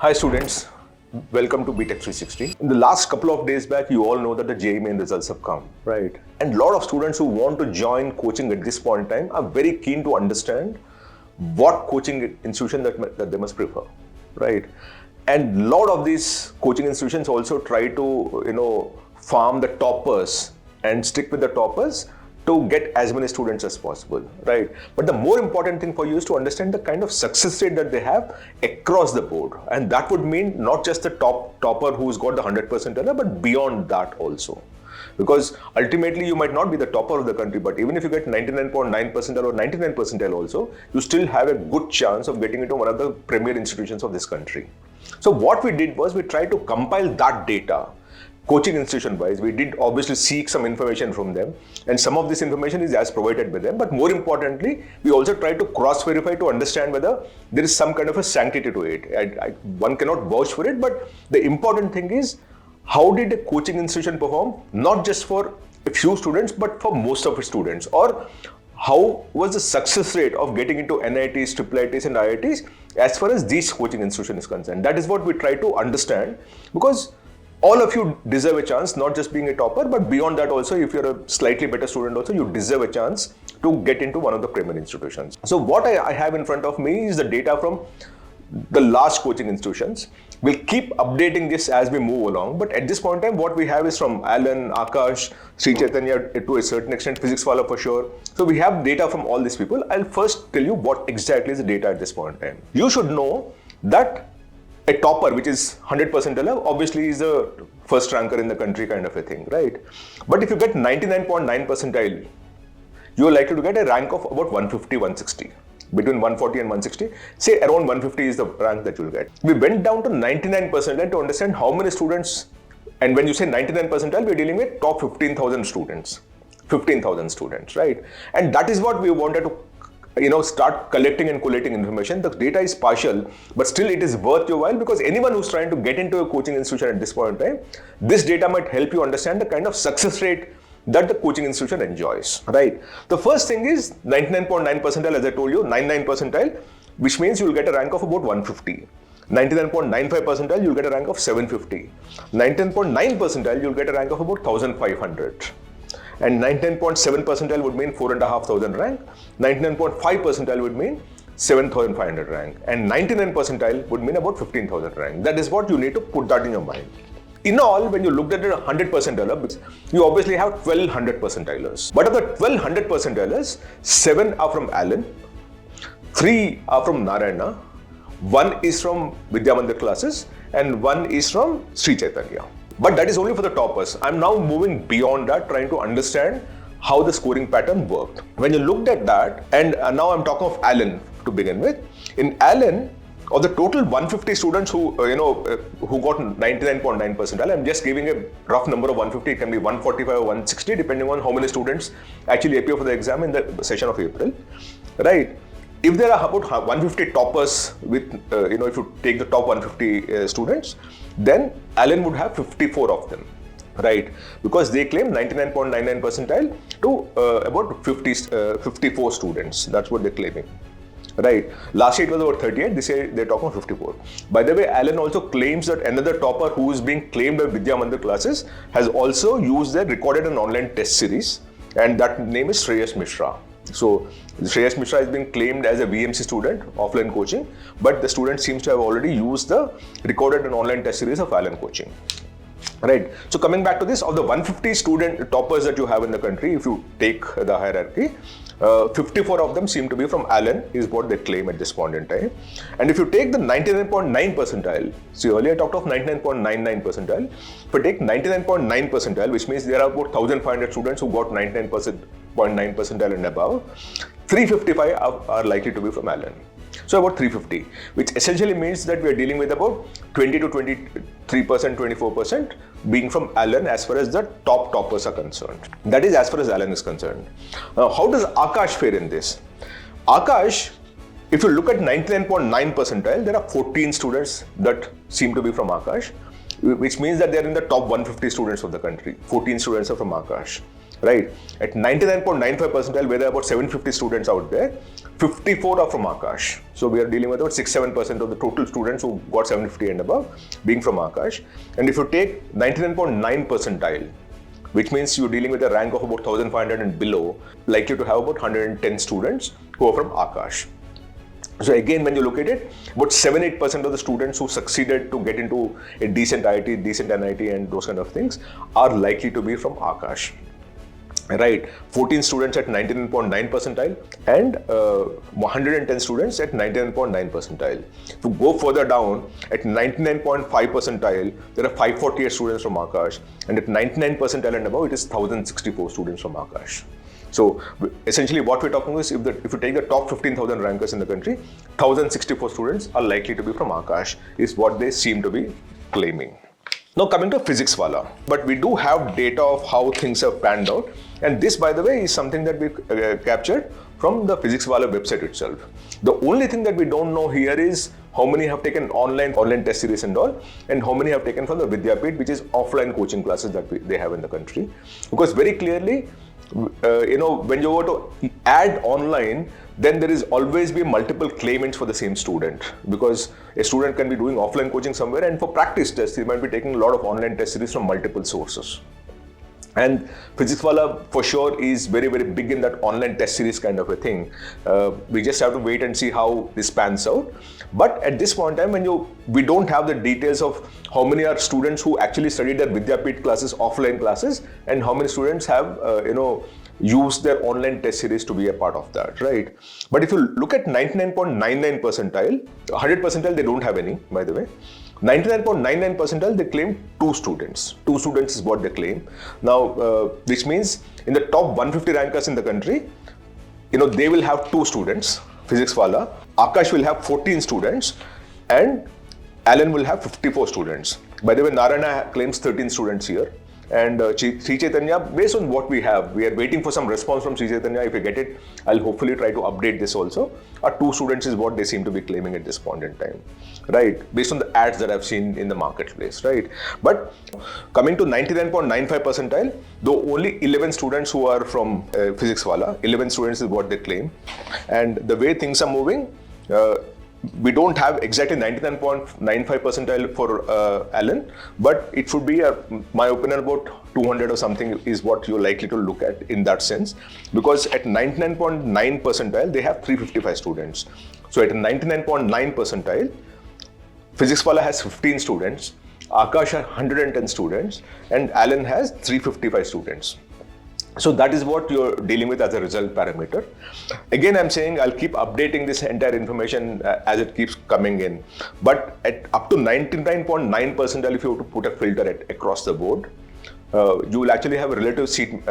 Hi students, welcome to BTech 360. In the last couple of days back, you all know that the JEE Main results have come, right? And a lot of students who want to join coaching at this point in time are very keen to understand what coaching institution that they must prefer, right? And a lot of these coaching institutions also try to, farm the toppers and stick with the toppers to get as many students as possible, right? But the more important thing for you is to understand the kind of success rate that they have across the board. And that would mean not just the topper who's got the 100 percentile, but beyond that also. Because ultimately you might not be the topper of the country, but even if you get 99.9 percentile or 99 percentile also, you still have a good chance of getting into one of the premier institutions of this country. So what we did was we tried to compile that data coaching institution wise. We did obviously seek some information from them, and some of this information is as provided by them, but more importantly, we also try to cross-verify to understand whether there is some kind of a sanctity to it. One cannot vouch for it, but the important thing is, how did a coaching institution perform, not just for a few students, but for most of its students? Or how was the success rate of getting into NITs, IIITs and IITs as far as these coaching institution is concerned? That is what we try to understand, because all of you deserve a chance, not just being a topper, but beyond that also, if you're a slightly better student also, you deserve a chance to get into one of the premier institutions. So what I have in front of me is the data from the large coaching institutions. We'll keep updating this as we move along, but at this point in time, what we have is from Alan, Aakash, Sri Chaitanya, to a certain extent, Physics Wallah for sure. So we have data from all these people. I'll first tell you what exactly is the data at this point in time. You should know that a topper, which is 100 percentile, obviously is the first ranker in the country kind of a thing, right? But if you get 99.9 percentile, you are likely to get a rank of about 150, 160. Between 140 and 160, say around 150 is the rank that you'll get. We went down to 99 percentile to understand how many students, and when you say 99 percentile, we're dealing with top 15,000 students. 15,000 students, right? And that is what we wanted to start collecting and collating information. The data is partial, but still it is worth your while, because anyone who's trying to get into a coaching institution at this point in time, this data might help you understand the kind of success rate that the coaching institution enjoys, right? The first thing is 99.9 percentile, as I told you, 99 percentile, which means you will get a rank of about 150. 99.95 percentile, you'll get a rank of 750. 99.9 percentile, you'll get a rank of about 1,500. And 99.7 percentile would mean 4,500 rank. 99.5 percentile would mean 7,500 rank. And 99 percentile would mean about 15,000 rank. That is what you need to put that in your mind. In all, when you looked at it 100 percentile, you obviously have 1,200 percentilers. But of the 1,200 percentilers, 7 are from Allen, 3 are from Narayana, 1 is from Vidyamandir classes, and 1 is from Sri Chaitanya. But that is only for the toppers. I'm now moving beyond that, trying to understand how the scoring pattern worked. When you looked at that, and now I'm talking of Allen to begin with. In Allen, of the total 150 students who got 99.9 percentile, I'm just giving a rough number of 150. It can be 145 or 160, depending on how many students actually appear for the exam in the session of April, right? If there are about 150 toppers with, if you take the top 150 students, then Allen would have 54 of them, right? Because they claim 99.99 percentile to about 54 students. That's what they're claiming, right? Last year it was about 38. This year they're talking 54. By the way, Allen also claims that another topper who is being claimed by Vidyamandir classes has also used their recorded and online test series, and that name is Shreyas Mishra. So Shreyas Mishra is being claimed as a VMC student, offline coaching, but the student seems to have already used the recorded and online test series of Allen coaching, right? So coming back to this, of the 150 student toppers that you have in the country, if you take the hierarchy, 54 of them seem to be from Allen, is what they claim at this point in time. And if you take the 99.9 percentile, see earlier I talked of 99.99 percentile. If you take 99.9 percentile, which means there are about 1,500 students who got 99.9 percentile and above, 355 are likely to be from Allen. So about 350, which essentially means that we are dealing with about 20 to 23%, 24% being from Allen as far as the top toppers are concerned. That is as far as Allen is concerned. Now, how does Aakash fare in this? Aakash, if you look at 99.9 percentile, there are 14 students that seem to be from Aakash, which means that they are in the top 150 students of the country. 14 students are from Aakash. right? At 99.95 percentile, where there are about 750 students out there, 54 are from Aakash. So we are dealing with about 6-7% of the total students who got 750 and above being from Aakash. And if you take 99.9 percentile, which means you're dealing with a rank of about 1500 and below, likely to have about 110 students who are from Aakash. So again, when you look at it, about 7-8% of the students who succeeded to get into a decent IIT, decent NIT and those kind of things are likely to be from Aakash. Right, 14 students at 99.9 percentile and 110 students at 99.9 percentile. To go further down, at 99.5 percentile, there are 548 students from Aakash, and at 99 percentile and above, it is 1064 students from Aakash. So essentially what we're talking is, if you take the top 15,000 rankers in the country, 1064 students are likely to be from Aakash, is what they seem to be claiming. Now coming to Physics Wallah, but we do have data of how things have panned out, and this, by the way, is something that we captured from the Physics Wallah website itself. The only thing that we don't know here is how many have taken online test series and all, and how many have taken from the Vidyapeeth, which is offline coaching classes that they have in the country. Because very clearly, when you go to add online, then there is always be multiple claimants for the same student, because a student can be doing offline coaching somewhere, and for practice tests, they might be taking a lot of online test series from multiple sources. And Physics Wallah for sure is very, very big in that online test series kind of a thing. We just have to wait and see how this pans out. But at this point in time, we don't have the details of how many are students who actually studied their Vidyapeeth classes, offline classes, and how many students have, use their online test series to be a part of that, right? But if you look at 99.99 percentile, 100 percentile, they don't have any, by the way. 99.99 percentile, they claim 2 students. 2 students is what they claim. Now, which means in the top 150 rankers in the country, they will have 2 students, Physics Wallah. Aakash will have 14 students, and Alan will have 54 students. By the way, Narayana claims 13 students here. And Sri Chaitanya, based on what we have, we are waiting for some response from Sri Chaitanya. If we get it, I'll hopefully try to update this also. 2 students is what they seem to be claiming at this point in time, right? Based on the ads that I've seen in the marketplace, right? But coming to 99.95 percentile, though only 11 students who are from Physics Wallah, 11 students is what they claim. And the way things are moving, we don't have exactly 99.95 percentile for Alan, but it should be, my opinion, about 200 or something is what you're likely to look at in that sense. Because at 99.9 percentile, they have 355 students. So at 99.9 percentile, Physics Wallah has 15 students, Aakash has 110 students, and Alan has 355 students. So that is what you're dealing with as a result parameter. Again, I'm saying I'll keep updating this entire information as it keeps coming in. But at up to 99.9 percentile, if you have to put a filter across the board, you will actually have a relative seat,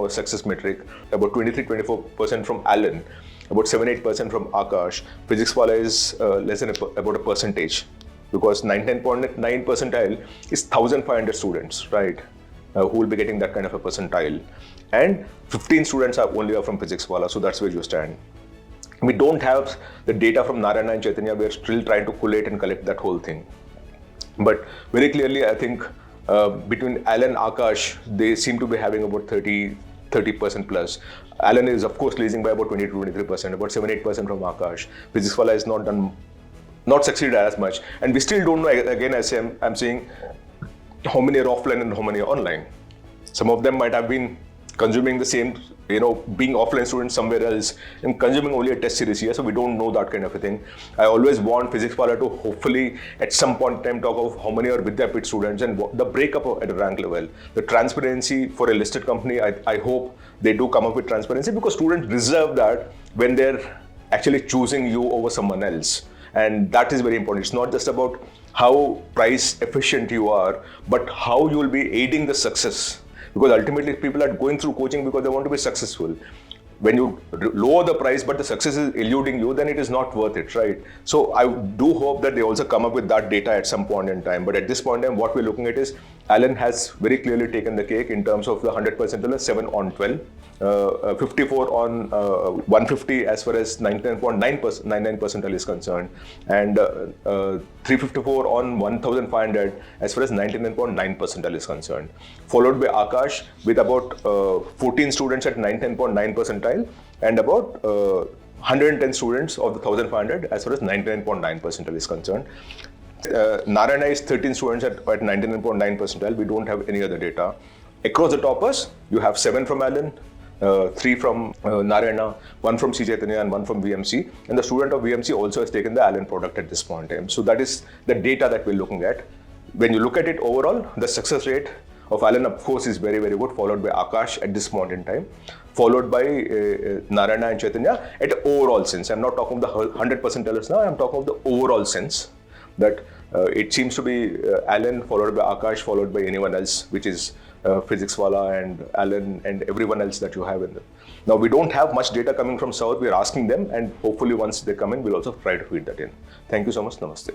success metric, about 23-24% from Alan, about 7-8% from Aakash. Physics Wallah is less than about a percentage, because 99.9 percentile is 1,500 students, right? Who will be getting that kind of a percentile. And 15 students are only from Physics Wallah, so that's where you stand. We don't have the data from Narayana and Chaitanya. We're still trying to collate and collect that whole thing. But very clearly, I think between Alan and Aakash, they seem to be having about 30% plus. Alan is of course leasing by about 20-23%, about 7-8% from Aakash. Physics Wallah is not succeeded as much. And we still don't know, again, as I'm saying, how many are offline and how many are online. Some of them might have been consuming the same, being offline students somewhere else and consuming only a test series here, so we don't know that kind of a thing. I always want Physics Wallah to hopefully at some point in time talk of how many are Vidyapeeth students and the breakup at a rank level. The transparency for a listed company, I hope they do come up with transparency, because students deserve that when they're actually choosing you over someone else. And that is very important. It's not just about how price efficient you are, but how you will be aiding the success. Because ultimately people are going through coaching because they want to be successful. When you lower the price but the success is eluding you, then it is not worth it, right? So I do hope that they also come up with that data at some point in time. But at this point in time, what we're looking at is Alan has very clearly taken the cake in terms of the 100 percentile, 7 on 12. 54 on 150 as far as 99.99 percentile is concerned, and 354 on 1500 as far as 99.9 percentile is concerned. Followed by Aakash with about 14 students at 99.9 percentile and about 110 students of the 1500 as far as 99.9 percentile is concerned. Narayana is 13 students at 99.9 percentile. We don't have any other data. Across the toppers, you have 7 from Alan, 3 from Narayana, 1 from C. Chaitanya and 1 from VMC. And the student of VMC also has taken the Alan product at this point in time. So that is the data that we're looking at. When you look at it overall, the success rate of Alan, of course, is very, very good, followed by Aakash at this point in time, followed by Narayana and Chaitanya at overall sense. I'm not talking of the 100 percentiles now, I'm talking of the overall sense that it seems to be Alan followed by Aakash followed by anyone else, which is Physics Wallah and Alan and everyone else that you have in them. Now we don't have much data coming from South. We're asking them, and hopefully once they come in, we'll also try to feed that in. Thank you so much. Namaste.